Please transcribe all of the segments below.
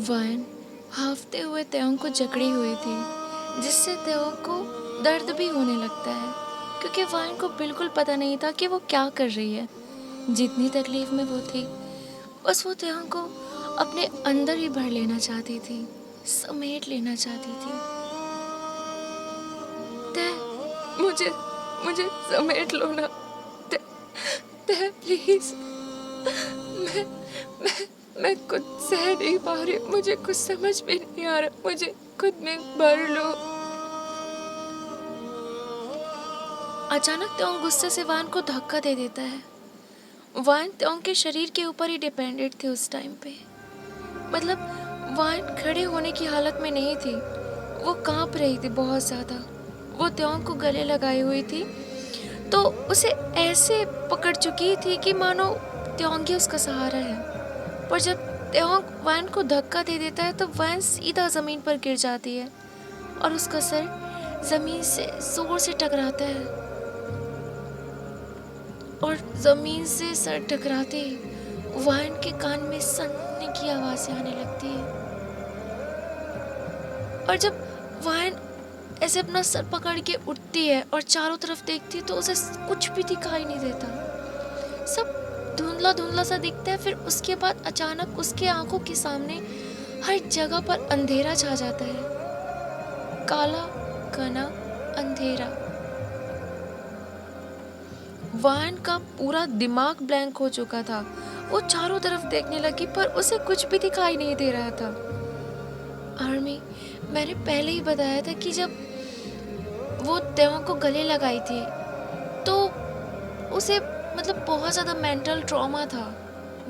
वायन हांफते हुए त्योंग को जकड़ी हुई थी, जिससे त्योंग को दर्द भी होने लगता है, क्योंकि वायन को बिल्कुल पता नहीं था कि वो क्या कर रही है। जितनी तकलीफ में वो थी, बस वो त्योंग को अपने अंदर ही भर लेना चाहती थी, समेट लेना चाहती थी। ते मुझे मुझे समेट लो ना, ते, ते प्लीज। मैं मैं मैं खुद सह नहीं पा रही, मुझे कुछ समझ में नहीं आ रहा, मुझे खुद में भर लो। अचानक त्योंग गुस्से से वान को धक्का दे देता है। वान त्योंग के शरीर के ऊपर ही डिपेंडेंट थी उस टाइम पे। मतलब वान खड़े होने की हालत में नहीं थी, वो कांप रही थी बहुत ज़्यादा। वो त्योंग को गले लगाई हुई थी, तो उसे ऐसे पकड़ चुकी थी कि मानो त्योंग ही उसका सहारा है। पर जब त्योंग वान को धक्का दे देता है तो वान सीधा ज़मीन पर गिर जाती है और उसका सर ज़मीन से जोर से टकराता है। और ज़मीन से सर टकराते ही वान के कान में सनने की आवाज़ें आने लगती है। और जब वान ऐसे अपना सर पकड़ के उठती है और चारों तरफ देखती है तो उसे कुछ भी दिखाई नहीं देता, सब धुंधला धुंधला सा दिखता है। फिर उसके बाद अचानक उसके आंखों के सामने हर जगह पर अंधेरा छा जाता है, काला घना अंधेरा। वान का पूरा दिमाग ब्लैंक हो चुका था। वो चारों तरफ देखने लगी पर उसे कुछ भी दिखाई नहीं दे रहा था। आर्मी, मैंने पहले ही बताया था कि जब वो त्योंग को गले लगाई थी तो उसे मतलब बहुत ज़्यादा मेंटल ट्रॉमा था।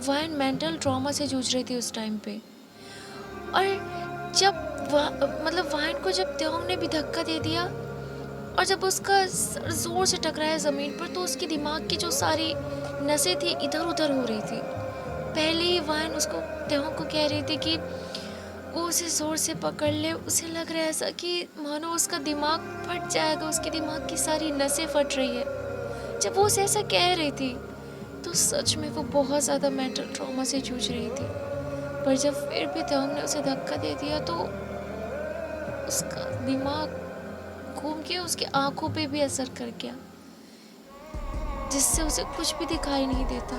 वायन मेंटल ट्रॉमा से जूझ रही थी उस टाइम पे। और जब मतलब वायन को जब त्योंग ने भी धक्का दे दिया और जब उसका सर जोर से टकराया ज़मीन पर तो उसके दिमाग की जो सारी नसें थी इधर उधर हो रही थी। पहले ही वायन उसको त्योंग को कह रही थी कि वो उसे जोर से पकड़ ले। उसे लग रहा है ऐसा कि मानो उसका दिमाग फट जाएगा, उसके दिमाग की सारी नसें फट रही है। जब वो उसे ऐसा कह रही थी तो सच में वो बहुत ज़्यादा मेंटल ट्रॉमा से जूझ रही थी। पर जब फिर भी त्योंग ने उसे धक्का दे दिया तो उसका दिमाग घूम के उसकी आंखों पे भी असर कर गया, जिससे उसे कुछ भी दिखाई नहीं देता।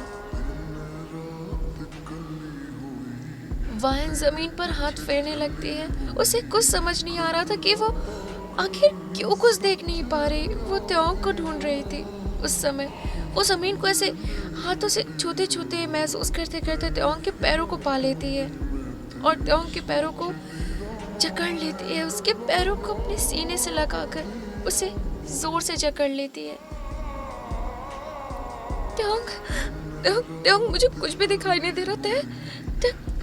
वायन जमीन पर हाथ फेरने लगती है। उसे कुछ समझ नहीं आ रहा था कि वो आखिर क्यों कुछ देख नहीं पा रही। वो त्योंग को ढूंढ रही थी उस समय। वो जमीन को ऐसे हाथों से छूते छूते महसूस करते करते त्योंग के पैरों को पा लेती है और त्योंग के पैरों को जकड़ लेती है। उसके पैरों को अपने सीने से लगाकर उसे जोर से जकड़ लेती है। त्योंग, त्योंग, त्योंग, मुझे कुछ भी दिखाई नहीं दे रहा था।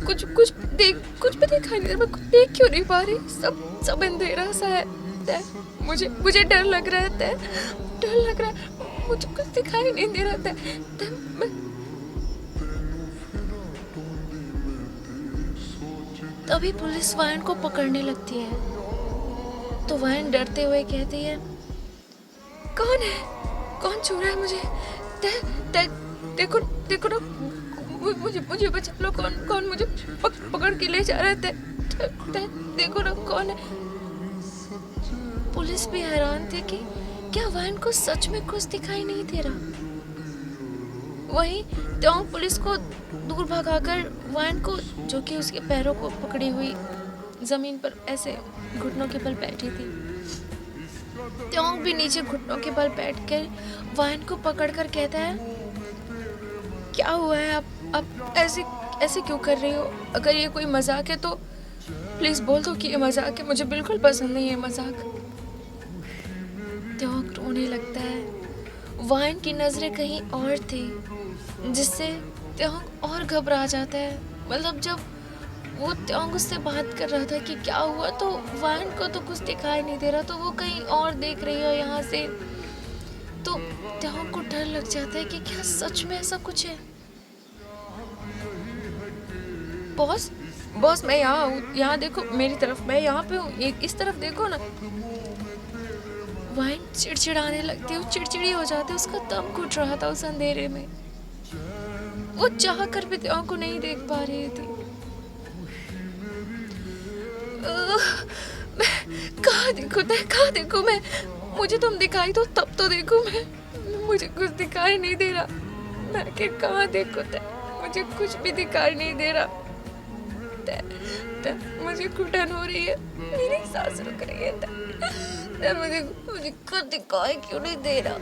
कुछ भी दिखाई नहीं दे रहा। मैं कुछ देख क्यों नहीं पा रही? सब अंधेरा सा है। मुझे डर लग रहा है। डर लग रहा है, मुझे कुछ दिखाई नहीं दे रहा था। तभी पुलिस वायन को पकड़ने लगती है तो वायन डरते हुए कहती है, कौन है? कौन छू रहा है मुझे? देखो ना, मुझे बचा लो। कौन मुझे पकड़ के ले जा रहे थे? देखो ना कौन है? पुलिस भी हैरान थे कि क्या वायन को सच में कुछ दिखाई नहीं दे रहा। वहीं त्योंग पुलिस को दूर भगाकर वायन को, जो कि उसके पैरों को पकड़ी हुई जमीन पर ऐसे घुटनों के बल बैठी थी, त्योंग भी नीचे घुटनों के बल बैठकर वायन को पकड़कर कहता है, क्या हुआ है? आप ऐसे क्यों कर रही हो? अगर ये कोई मजाक है तो प्लीज बोल दो कि ये मजाक है। मुझे बिल्कुल पसंद नहीं है मजाक। त्योंग रोने लगता है। वायन की नजरें कहीं और थी, जिससे त्योंग और घबरा जाता है। मतलब जब वो त्योंग उससे बात कर रहा था कि क्या हुआ, तो वायन को तो कुछ दिखाई नहीं दे रहा, तो वो कहीं और देख रही है यहाँ से। तो त्योंग को डर लग जाता है कि क्या सच में ऐसा कुछ है। बॉस, मैं यहाँ हूँ। यहाँ देखो मेरी तरफ, मैं यहाँ पे हूँ, इस तरफ देखो ना। वाइन चिड़चिड़ाने लगती है, चिड़चिड़ी हो जाती है। उसका दम घुट रहा था उस अंधेरे में। वो चाह कर भी त्योंग को नहीं देख पा रही थी। अ, मैं कहाँ देखूँ तय, कहाँ देखूँ मैं? मुझे तुम दिखाई दो तब तो देखूँ मैं। मुझे कुछ दिखाई नहीं दे रहा। मैं आखिर कहाँ देखूँ तय? मुझे कुछ भी दिखाई नहीं दे रहा। तय, तय, मुझे घुटन हो रही है। मेरी सांस रुक रही है तय। तय, मुझे मुझे कुछ दिखाई क्यों नहीं दे रहा?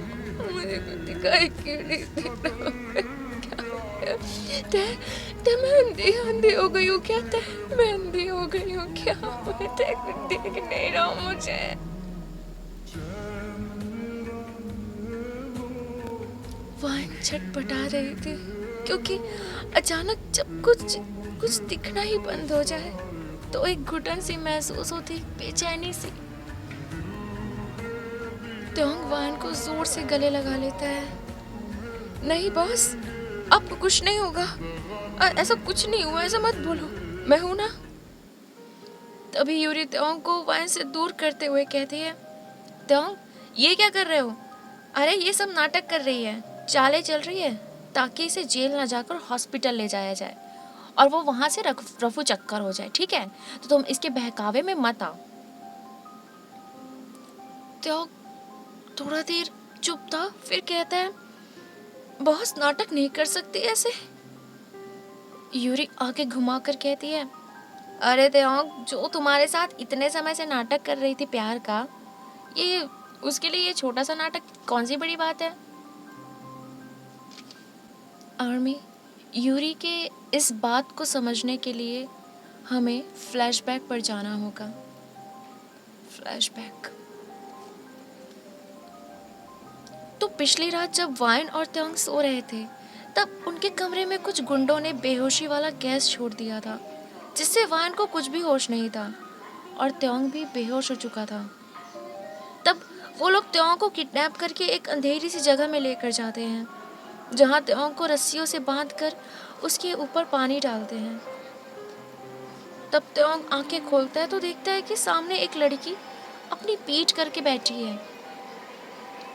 मुझे कुछ दिखाई क्यों नहीं दे रहा? क्या? तय, तय, मैं अंधी अंधी हो गई हूँ क्या? तय, मैं अंधी हो गई हूँ क्या? तय कुछ दिख नहीं रहा मुझे। वाइन छटपटा रही थी क्योंकि अचानक जब कुछ कुछ दिखना ही बंद हो जाए तो एक घुटन सी महसूस होती, बेचैनी सी। त्योंग वाइन को जोर से गले लगा लेता है। नहीं बॉस, आपको कुछ नहीं होगा। ऐसा कुछ नहीं हुआ, ऐसा मत बोलो। मैं हूं ना। तभी यूरी त्योंग को वाइन से दूर करते हुए कहती है, त्योंग ये क्या कर रहे हो? अरे ये सब नाटक कर रही है, चालें चल रही है ताकि इसे जेल ना जाकर हॉस्पिटल ले जाया जाए और वो वहां से रफू चक्कर हो जाए, ठीक है? तो तुम इसके बहकावे में मत आओ। त्योंग थोड़ा देर चुप था, फिर कहता है, बॉस नाटक नहीं कर सकती ऐसे। यूरी आके घुमाकर कहती है, अरे त्योंग जो तुम्हारे साथ इतने समय से नाटक कर रही थी प्यार का, ये उसके लिए ये छोटा सा नाटक कौन सी बड़ी बात है? आर्मी, यूरी के इस बात को समझने के लिए हमें फ्लैशबैक पर जाना होगा। फ्लैशबैक। तो पिछली रात जब वाइन और त्योंग सो रहे थे तब उनके कमरे में कुछ गुंडों ने बेहोशी वाला गैस छोड़ दिया था, जिससे वाइन को कुछ भी होश नहीं था और त्योंग भी बेहोश हो चुका था। तब वो लोग त्योंग को किडनैप करके एक अंधेरी सी जगह में लेकर जाते हैं, जहाँ त्योंग को रस्सियों से बांधकर उसके ऊपर पानी डालते हैं। तब त्योंग आंखें खोलता है तो देखता है कि सामने एक लड़की अपनी पीठ करके बैठी है।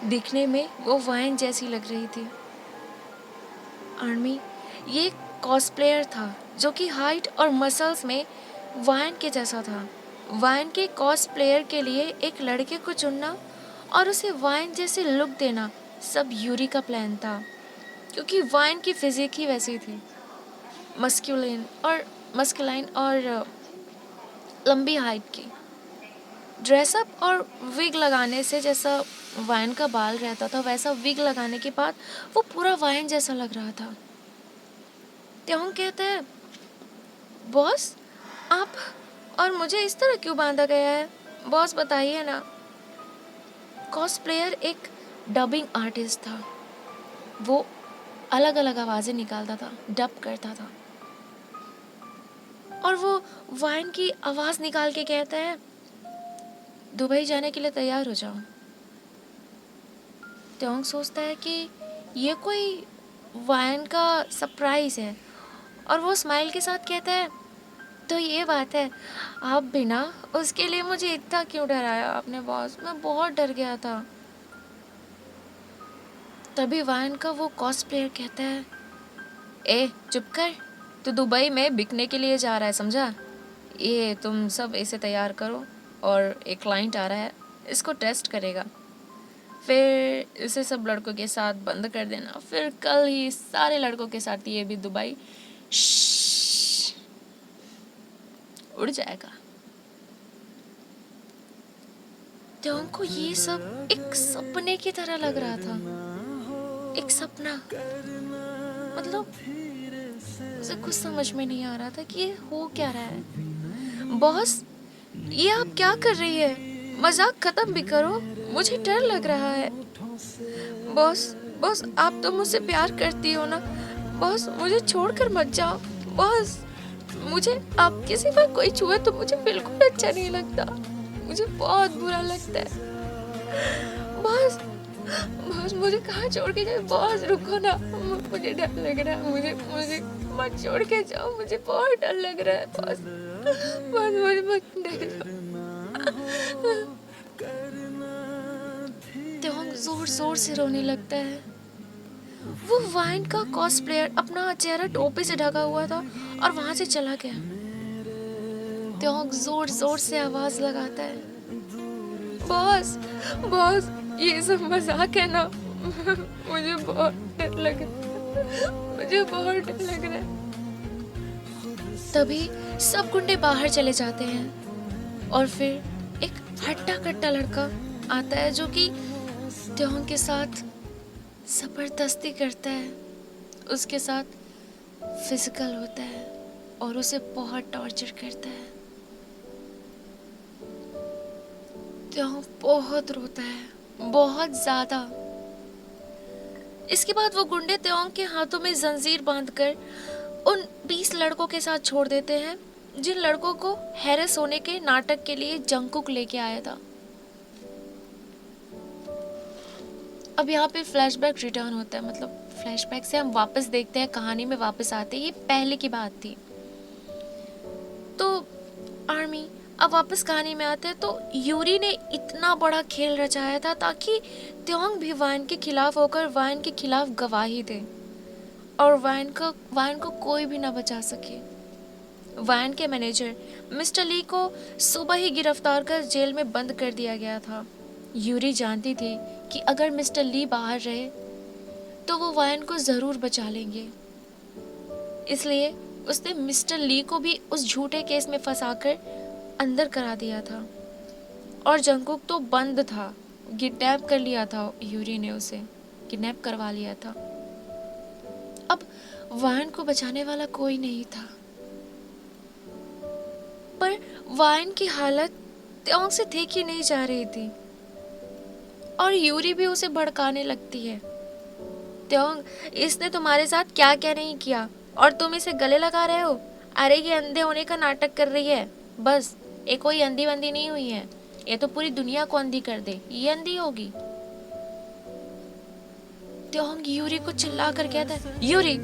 दिखने में वो वाइन जैसी लग रही थी। आर्मी, ये कॉस्प्लेयर था जो कि हाइट और मसल्स में वाइन के जैसा था। वाइन के कॉस्प्लेयर के लिए एक लड़के को चुनना और उसे वाइन जैसे लुक देना सब यूरी का प्लान था, क्योंकि वाइन की फिजिक ही वैसी थी, मस्कुलाइन और लंबी हाइट की। ड्रेसअप और विग लगाने से जैसा वाइन का बाल रहता था वैसा विग लगाने के बाद वो पूरा वाइन जैसा लग रहा था। त्योंग कहता है, बॉस आप और मुझे इस तरह क्यों बांधा गया है? बॉस बताइए ना। कॉस्प्लेयर एक डबिंग आर्टिस्ट था। वो अलग अलग आवाज़ें निकालता था, डब करता था और वो वाइन की आवाज़ निकाल के कहता है, दुबई जाने के लिए तैयार हो जाओ। त्योंग सोचता है कि ये कोई वाइन का सरप्राइज़ है और वो स्माइल के साथ कहता है, तो ये बात है, आप भी ना, उसके लिए मुझे इतना क्यों डराया आपने बॉस? मैं बहुत डर गया था। तभी वाइन का वो कॉस्प्लेयर कहता है, ए चुप कर, तू दुबई में बिकने के लिए जा रहा है, समझा? ये तुम सब इसे तैयार करो और एक क्लाइंट आ रहा है, इसको टेस्ट करेगा, फिर इसे सब लड़कों के साथ बंद कर देना, फिर कल ही सारे लड़कों के साथ ये भी दुबई उड़ जाएगा। त्योंग को ये सब एक सपने की तरह लग रहा था, एक सपना। मतलब उसे कुछ समझ में नहीं आ रहा था कि ये हो क्या रहा है। बॉस ये आप क्या कर रही है? मजाक खत्म भी करो, मुझे डर लग रहा है। बॉस बॉस आप तो मुझसे प्यार करती हो ना? बॉस मुझे छोड़कर मत जाओ। बॉस मुझे आपके सिवा कोई छुए तो मुझे बिल्कुल अच्छा नहीं लगता, मुझे बहुत बुरा लगता है। बॉस बॉस मुझे कहाँ छोड़ के जाए? बॉस रुको ना, मुझे डर लग रहा है, मुझे मुझे मत छोड़ के जाओ, मुझे बहुत डर लग रहा है। बॉस बॉस मुझे मत ले जाओ। त्योंग जोर जोर से रोने लगता है। वो वाइन का कॉस्प्लेयर अपना चेहरा टोपी से ढका हुआ था और वहां से चला गया। त्योंग जोर जोर से आवाज लगाता है, बॉस, बॉस, ये सब मजाक है ना। मुझे बहुत डर लग रहा है, मुझे बहुत डर लग रहा है। तभी सब गुंडे बाहर चले जाते हैं और फिर एक हट्टा कट्टा लड़का आता है जो कि त्योंग के साथ जबरदस्ती करता है, उसके साथ फिजिकल होता है और उसे बहुत टॉर्चर करता है। त्योंग बहुत रोता है, बहुत ज्यादा। इसके बाद वो गुंडे त्योंग के हाथों में जंजीर बांधकर उन 20 लड़कों के साथ छोड़ देते हैं जिन लड़कों को हैरेस होने के नाटक के लिए जंगकुक लेके आया था। अब यहाँ पे फ्लैशबैक रिटर्न होता है, मतलब फ्लैशबैक से हम वापस देखते हैं, कहानी में वापस आते हैं। ये पहले की बात थी। तो आर्मी अब वापस कहानी में आते हैं। तो यूरी ने इतना बड़ा खेल रचाया था ताकि त्योंग भी वाइन के खिलाफ होकर वाइन के खिलाफ गवाही दे और वाइन को कोई भी ना बचा सके। वाइन के मैनेजर मिस्टर ली को सुबह ही गिरफ्तार कर जेल में बंद कर दिया गया था। यूरी जानती थी कि अगर मिस्टर ली बाहर रहे तो वो वाइन को जरूर बचा लेंगे, इसलिए उसने मिस्टर ली को भी उस झूठे केस में फंसाकर अंदर करा दिया था। और जंगकुक तो बंद था, किडनैप कर लिया था, यूरी ने उसे किडनैप करवा लिया था। अब वाइन को बचाने वाला कोई नहीं था, पर वाइन की हालत त्योंग से देखी नहीं जा रही थी और यूरी भी उसे भड़काने लगती है। त्योंग, इसने तुम्हारे साथ क्या क्या नहीं किया और तुम इसे गले लगा रहे हो? अरे ये अंधे होने का नाटक कर रही है, बस ये कोई अंधी वंधी नहीं हुई है, ये तो पूरी दुनिया को अंधी कर दे, ये अंधी होगी। त्योंग यूरी को चिल्ला कर कहता है, यूरी,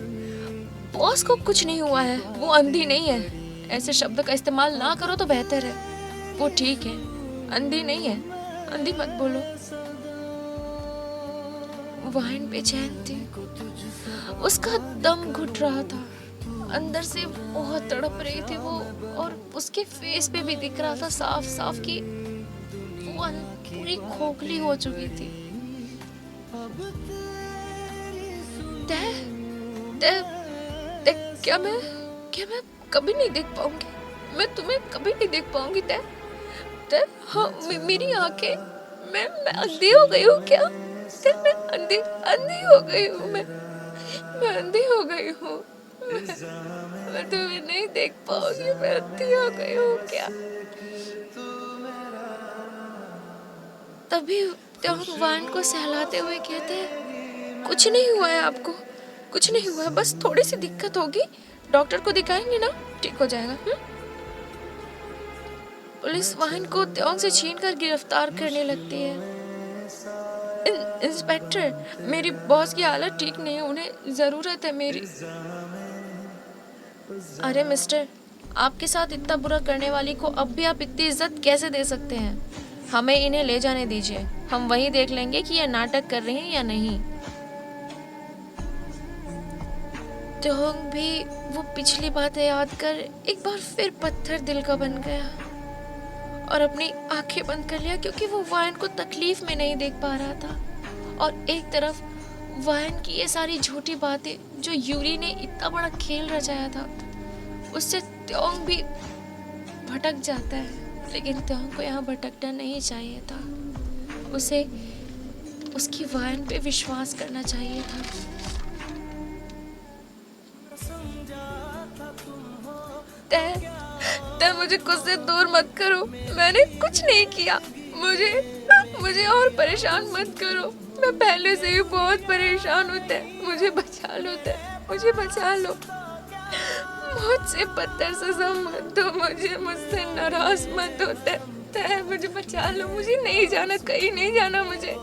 बॉस को कुछ नहीं हुआ है, वो अंधी नहीं है, ऐसे शब्द का इस्तेमाल ना करो तो बेहतर है। वो ठीक है, अंधी नहीं है, अंधी मत बोलो। वाइन बेचैन थी, उसका दम घुट रहा था, अंदर से बहुत तड़प रही थी वो, और उसके फेस पे भी दिख रहा था साफ साफ कि वो पूरी खोखली हो चुकी थी। तै, तै, तै, क्या मैं कभी नहीं देख पाऊंगी, मैं तुम्हें कभी नहीं देख पाऊंगी। तै, तै, हाँ, मेरी आंखें, मैं अंधी हो गई हूँ क्या? तै, मैं अंधी हो गई हूँ, मैं अंधी हो गई हूँ, मैं तुम्हें नहीं देख पाऊंगी, मैं अंधी हो गई हूँ क्या? तभी त्योंग वाइन को सहलाते हुए कहते हैं, कुछ नहीं हुआ है आपको, कुछ नहीं हुआ है, बस थोड़ी सी दिक्कत होगी, डॉक्टर को दिखाएंगे ना, ठीक हो जाएगा। पुलिस वाइन को त्योंग से छीनकर गिरफ्तार करने लगती है। इंस्पेक्टर, मेरी बॉस की हालत ठीक नहीं है, उन्हें जरूरत है मेरी। अरे मिस्टर, आपके साथ इतना बुरा करने वाली को अब भी आप इतनी इज्जत कैसे दे सकते हैं? हमें इन्हें ले जाने दीजिए, हम वही देख लेंगे कि ये नाटक कर रही हैं या नहीं। त्योंग भी वो पिछली बातें याद कर एक बार फिर पत्थर दिल का बन गया और अपनी आंखें बंद कर लिया, क्योंकि वो वाइन को तकलीफ में नहीं देख पा रहा था। और एक तरफ वाइन की ये सारी झूठी बातें जो यूरी ने इतना बड़ा खेल रचाया था, उससे त्योंग भी भटक जाता है। लेकिन त्योंग को यहाँ भटकना नहीं चाहिए था, उसे उसकी वाइन पे विश्वास करना चाहिए था। तै मुझे खुद से दूर मत करो, मैंने कुछ नहीं किया, मुझे और परेशान मत करो, मैं पहले से ही बहुत परेशान होता है, मुझे बचा लो तै, मुझे बचा लो, मुझसे पत्थर सजा मत दो, मुझसे नाराज मत हो तै, मुझे बचा लो, मुझे नहीं जाना, कहीं नहीं जाना, मुझे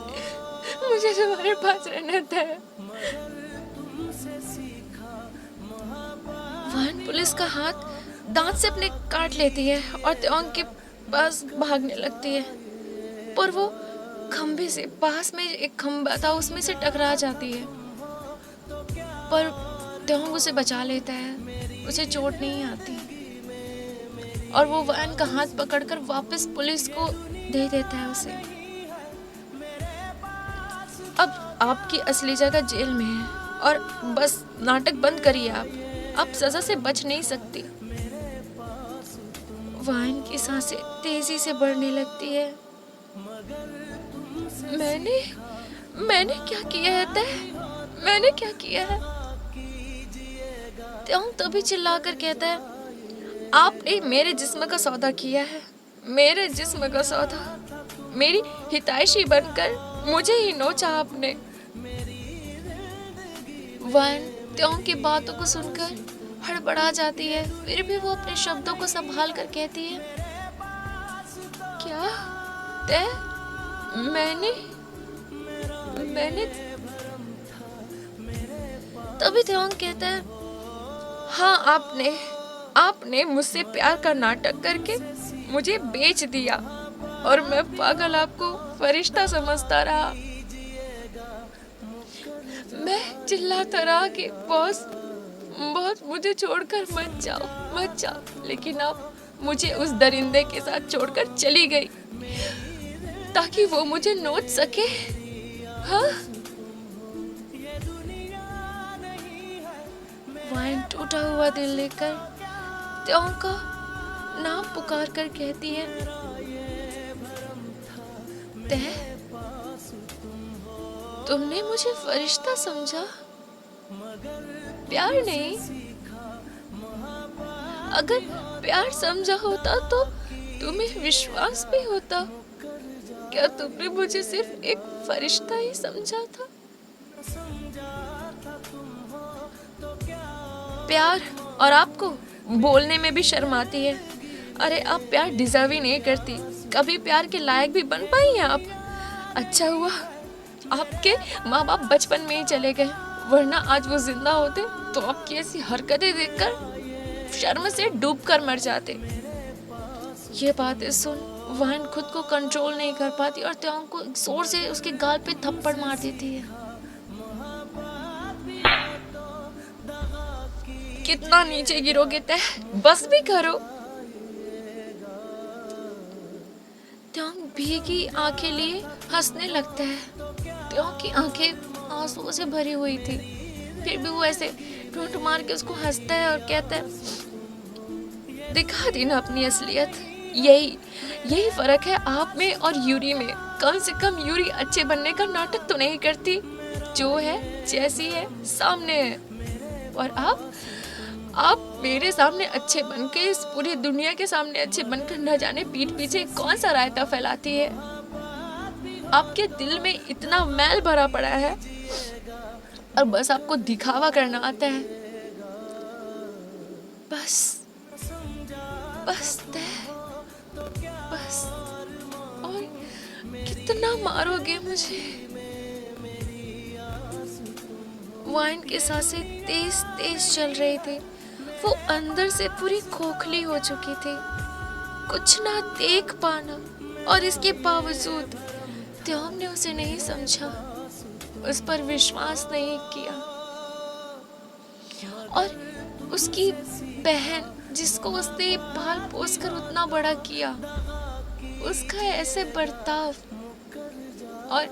तुम्हारे पास रहना था। वाइन पुलिस का हाथ दांत से अपने काट लेती है और त्योंग के पास भागने लगती है, पर वो खंभे से, पास में एक खंभा था, उसमें से टकरा जाती है, पर त्योंग उसे बचा लेता है, उसे चोट नहीं आती। और वो वैन का हाथ पकड़कर वापस पुलिस को दे देता है उसे। अब आपकी असली जगह जेल में है और बस नाटक बंद करिए आप सजा से बच नहीं सकती। वैन की सांसें तेजी से बढ़ने लगती है। मैंने क्या किया है तय? मैंने क्या किया है? त्योंग तभी चिल्लाकर कहता है, आपने मेरे जिस्म का सौदा किया है, मेरे जिस्म का सौदा। मेरी हितैषी बनकर मुझे ही नोचा आपने। वैन त्योंग की बातों को सुनकर हड़बड़ा जाती है, फिर भी वो अपने शब्दों को संभाल कर कहती है, क्या तय? मैंने तभी त्योंग कहता है, हाँ आपने मुझसे प्यार का नाटक करके मुझे बेच दिया और मैं पागल आपको फरिश्ता समझता रहा। मैं चिल्लाता रहा कि बॉस मुझे छोड़कर मत जाओ, लेकिन आप मुझे उस दरिंदे के साथ छोड़कर चली गई ताकि वो मुझे नोच सके। हाँ? वैन टूटा हुआ दिल लेकर त्योंग का नाम पुकार कर कहती है, तय तुमने मुझे फरिश्ता समझा, प्यार नहीं। अगर प्यार समझा होता तो तुम्हें विश्वास भी होता। क्या तुमने मुझे सिर्फ एक फरिश्ता ही समझा था? प्यार, और आपको बोलने में भी शर्म आती है। अरे आप प्यार डिजर्व ही नहीं करती, कभी प्यार के लायक भी बन पाई हैं आप? अच्छा हुआ आपके माँ बाप बचपन में ही चले गए, वरना आज वो जिंदा होते तो आपकी ऐसी हरकतें देखकर शर्म से डूब कर मर जाते। ये बातें सुन वैन खुद को कंट्रोल नहीं कर पाती और त्योंग को जोर से उसके गाल पे थप्पड़ मार देती है। कितना नीचे गिरोगे तय, बस भी करो। त्योंग भीगी आंखें लिए हंसने लगता है। त्योंग की आंखें आंसुओं से भरी हुई थी, फिर भी वो ऐसे ठूठ मार के उसको हंसता है और कहता है, दिखा दी ना अपनी असलियत। यही फर्क है आप में और यूरी में। कम से कम यूरी अच्छे बनने का नाटक तो नहीं करती, जो है जैसी है सामने है। और आप मेरे सामने अच्छे बनके, इस पूरी दुनिया के सामने अच्छे बनकर न जाने पीठ पीछे कौन सा रायता फैलाती है। आपके दिल में इतना मैल भरा पड़ा है और बस आपको दिखावा करना आता है। बस और कितना मारोगे मुझे? वाइन की सांसें तेज तेज चल रही थी, वो अंदर से पूरी खोखली हो चुकी थी। कुछ ना देख पाना और इसके बावजूद त्योंग ने उसे नहीं समझा, उस पर विश्वास नहीं किया। और उसकी बहन जिसको उसने पाल पोस कर उतना बड़ा किया, उसका ऐसे बर्ताव और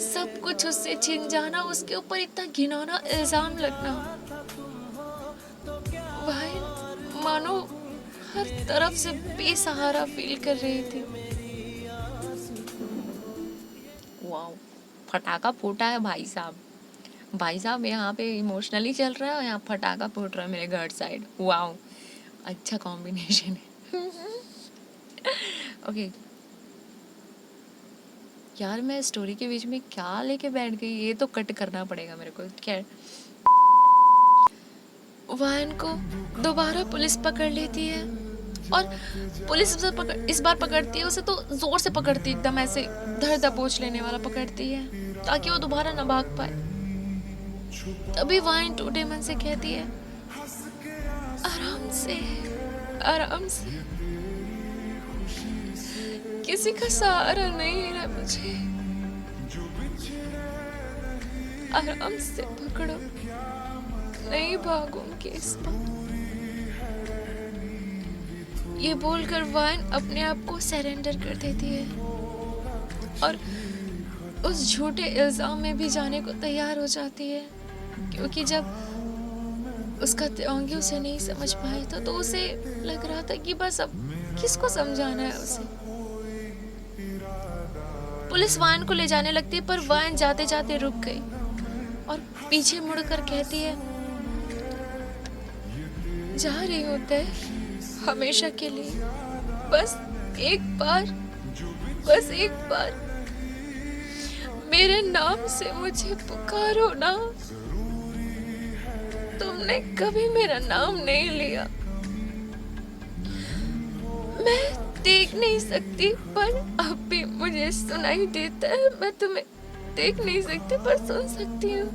सब कुछ उससे छिन जाना, उसके ऊपर इतना घिनौना इल्जाम लगना, वह मानो हर तरफ से बेसहारा फील कर रही थी। वाओ, फटाका फूटा है भाई साहब यहाँ पे इमोशनली चल रहा है और यहाँ फटाका फूट रहा है मेरे घर साइड। वाओ, अच्छा कॉम्बिनेशन है। ओके यार, मैं स्टोरी के बीच में क्या लेके बैठ गई, ये तो कट करना पड़ेगा मेरे को। क्या वैन को दोबारा पुलिस पकड़ लेती है और पुलिस उसे इस बार पकड़ती है उसे तो जोर से पकड़ती है, एकदम ऐसे धर दबोच लेने वाला पकड़ती है ताकि वो दोबारा न भाग पाए। तभी वैन टूटे मन से कहती है, आराम से किसी का सहारा नहीं है मुझे, आराम से पकड़ो, नहीं भागूंगी इस बार। ये बोलकर वान अपने आप को सरेंडर कर देती है और उस झूठे इल्जाम में भी जाने को तैयार हो जाती है, क्योंकि जब उसका त्योंगी उसे नहीं समझ पाया था तो उसे लग रहा था कि बस अब किसको समझाना है उसे। पुलिस वान को ले जाने लगती है, पर वान जाते जाते रुक गई और पीछे मुड़कर कहती है, जा रही हूँ तय, हमेशा के लिए, बस एक बार मेरे नाम से मुझे पुकारो ना। तुमने कभी मेरा नाम नहीं लिया, मैं देख नहीं सकती पर अब भी मुझे सुनाई देता है। मैं तुम्हें देख नहीं सकती पर सुन सकती हूँ।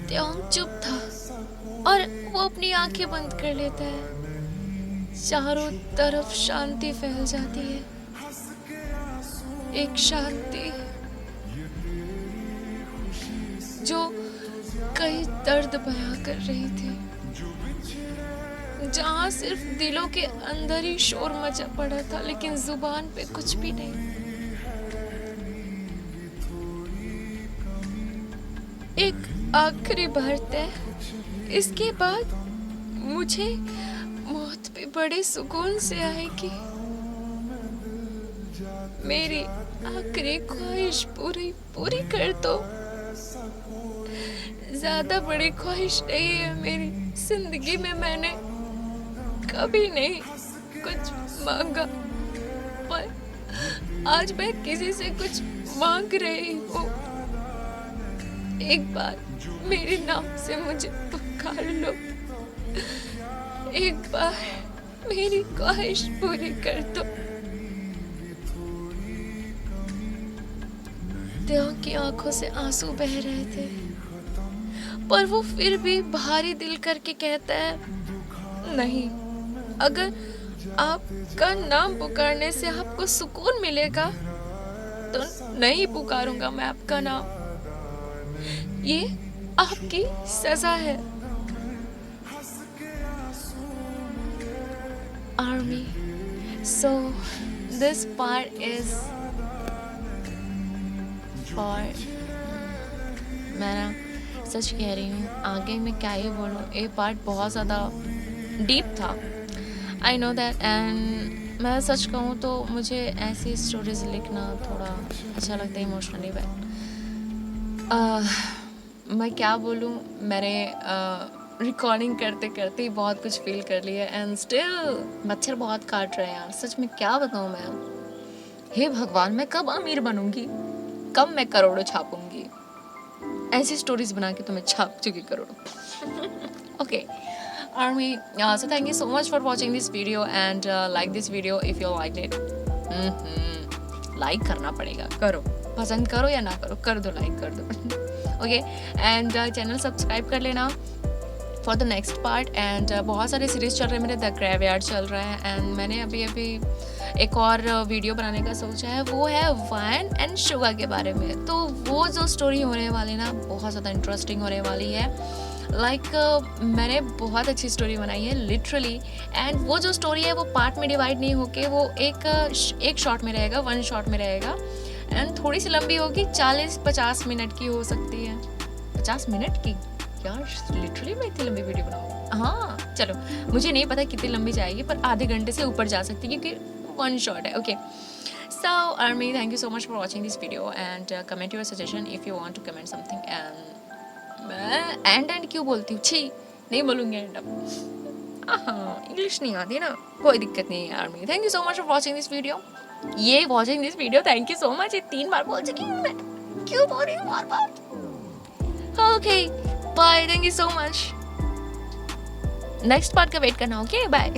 त्योंग चुप था और वो अपनी आंखें बंद कर लेता है। चारों तरफ शांति फैल जाती है, एक शांति जो कई दर्द बयां कर रही थी, जहां सिर्फ दिलों के अंदर ही शोर मचा पड़ा था, लेकिन जुबान पे कुछ भी नहीं। एक आखिरी बार तय, इसके बाद मुझे मौत भी बड़े सुकून से आएगी। मेरी आखिरी ख्वाहिश पूरी कर दो। ज्यादा बड़ी ख्वाहिश नहीं है मेरी जिंदगी में, मैंने कभी नहीं कुछ मांगा, पर आज मैं किसी से कुछ मांग रही हूँ। एक बार मेरे नाम से मुझे पुकार लो, एक बार मेरी ख्वाहिश पूरी कर दो। त्योंग की आंखों से आंसू बह रहे थे, पर वो फिर भी भारी दिल करके कहता है, नहीं, अगर आपका नाम पुकारने से आपको सुकून मिलेगा तो नहीं पुकारूंगा मैं आपका नाम। ये आपकी सजा है। Army, so this part is for, मैं ना सच कह रही हूँ, आगे मैं क्या ही बोलूँ, ये पार्ट बहुत ज़्यादा डीप था, आई नो दैट। एंड मैं सच कहूँ तो मुझे ऐसी स्टोरीज लिखना थोड़ा अच्छा लगता है, इमोशनली बैड। मैं क्या बोलूँ, मैंने रिकॉर्डिंग करते करते ही बहुत कुछ फील कर लिया, एंड स्टिल मच्छर बहुत काट रहे हैं यार। सच में क्या बताऊँ मैं, हे भगवान, मैं कब अमीर बनूंगी, कब मैं करोड़ों छापूंगी। ऐसी स्टोरीज बना के तो मैं छाप चुकी करोड़ों। Okay army, so thank you so much for watching this video and like this video if you liked it. Like करना पड़ेगा, करो, पसंद करो या ना करो, कर दो, लाइक कर दो। ओके, एंड चैनल सब्सक्राइब कर लेना for the next part. And बहुत सारे सीरीज चल रहे हैं मेरे, द ग्रेवयार्ड चल रहा है, एंड मैंने अभी एक और वीडियो बनाने का सोचा है, वो है वान एंड शुगा के बारे में। तो वो जो स्टोरी होने वाली ना, बहुत ज़्यादा इंटरेस्टिंग होने वाली है। मैंने बहुत अच्छी स्टोरी बनाई है लिटरली, एंड वो जो स्टोरी है वो पार्ट में डिवाइड नहीं होके वो एक शॉट में रहेगा, वन शॉट में रहेगा, एंड थोड़ी सी लंबी होगी, 40-50 मिनट की हो सकती है। 50 मिनट की यार, लिटरली मैं इतनी लंबी वीडियो बनाऊँ? हाँ चलो, मुझे नहीं पता कितनी लंबी जाएगी, पर आधे घंटे से ऊपर जा सकती है क्योंकि वन शॉट है। Okay, so Army, thank you so much for watching this video and comment your suggestion if you want to comment something। and मैं एंड क्यों बोलती हूँ, छी, नहीं बोलूँगी एंड अब। हाँ, इंग्लिश नहीं आती ना, कोई दिक्कत नहीं है। Army, thank you so much for watching this video. ये watching this video, thank you so much, ये 3 बार बोल चुकी हूँ मैं, क्यों बोल रही हूँ बार-बार। Okay bye, thank you so much. Next part का वेट करना। Okay bye.